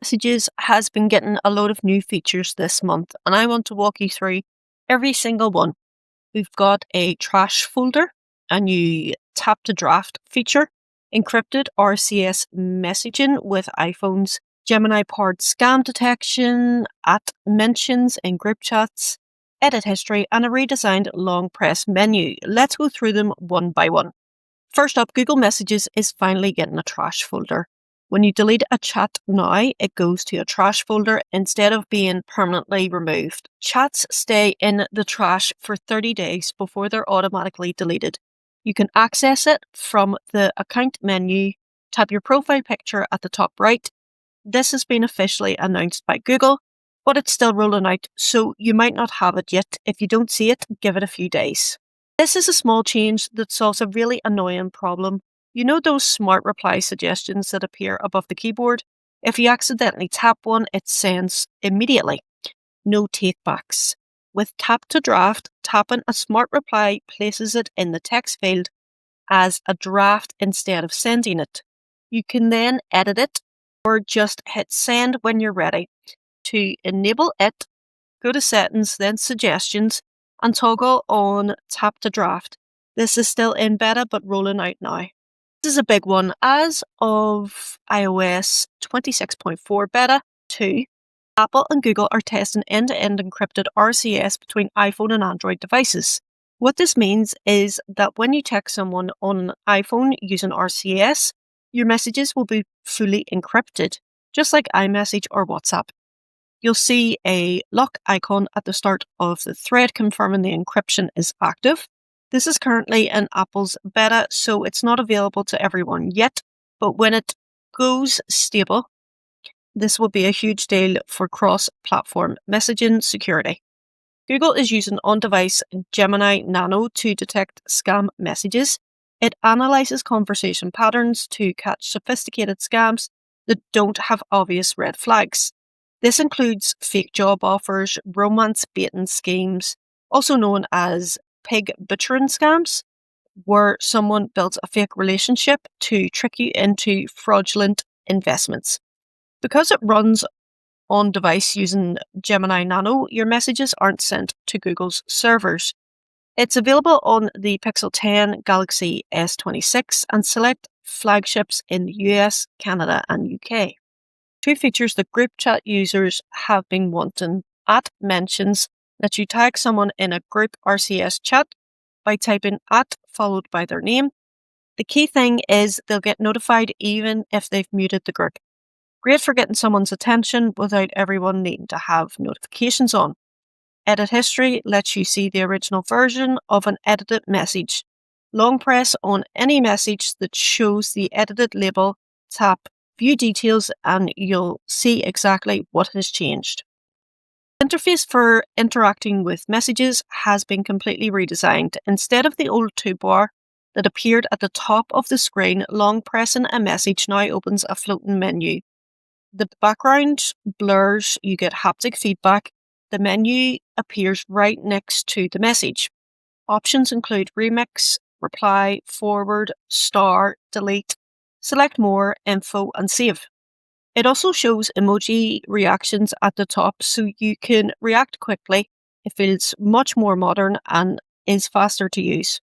Messages has been getting a load of new features this month, and I want to walk you through every single one. We've got a trash folder, a new tap to draft feature, encrypted RCS messaging with iPhones, Gemini-powered scam detection, at mentions in group chats, edit history, and a redesigned long press menu. Let's go through them one by one. First up, Google Messages is finally getting a trash folder. When you delete a chat now, it goes to a trash folder instead of being permanently removed. Chats stay in the trash for 30 days before they're automatically deleted. You can access it from the account menu, tap your profile picture at the top right. This has been officially announced by Google, but it's still rolling out, so you might not have it yet. If you don't see it, give it a few days. This is a small change that solves a really annoying problem. You know those smart reply suggestions that appear above the keyboard? If you accidentally tap one, it sends immediately. No takebacks. With tap to draft, tapping a smart reply places it in the text field as a draft instead of sending it. You can then edit it or just hit send when you're ready. To enable it, go to settings, then suggestions, and toggle on tap to draft. This is still in beta but rolling out now. This is a big one. As of iOS 26.4 Beta 2, Apple and Google are testing end-to-end encrypted RCS between iPhone and Android devices. What this means is that when you text someone on an iPhone using RCS, your messages will be fully encrypted, just like iMessage or WhatsApp. You'll see a lock icon at the start of the thread confirming the encryption is active. This is currently in Apple's beta, so it's not available to everyone yet, but when it goes stable, this will be a huge deal for cross-platform messaging security. Google is using on-device Gemini Nano to detect scam messages. It analyzes conversation patterns to catch sophisticated scams that don't have obvious red flags. This includes fake job offers, romance baiting schemes, also known as pig butchering scams, where someone builds a fake relationship to trick you into fraudulent investments. Because it runs on device using Gemini Nano, your messages aren't sent to Google's servers. It's available on the Pixel 10, Galaxy S26, and select flagships in the US, Canada, and UK. Two features that group chat users have been wanting. At mentions that you tag someone in a group RCS chat by typing at followed by their name. The key thing is they'll get notified even if they've muted the group. Great for getting someone's attention without everyone needing to have notifications on. Edit history lets you see the original version of an edited message. Long press on any message that shows the edited label, tap View Details, and you'll see exactly what has changed. The interface for interacting with messages has been completely redesigned. Instead of the old toolbar that appeared at the top of the screen, long pressing a message now opens a floating menu. The background blurs, you get haptic feedback. The menu appears right next to the message. Options include remix, reply, forward, star, delete, select more, info, and save. It also shows emoji reactions at the top so you can react quickly. It feels much more modern and is faster to use.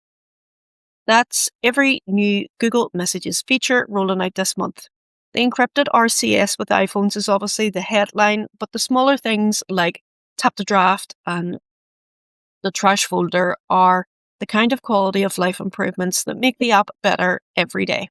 That's every new Google Messages feature rolling out this month. The encrypted RCS with iPhones is obviously the headline, but the smaller things like tap to draft and the trash folder are the kind of quality of life improvements that make the app better every day.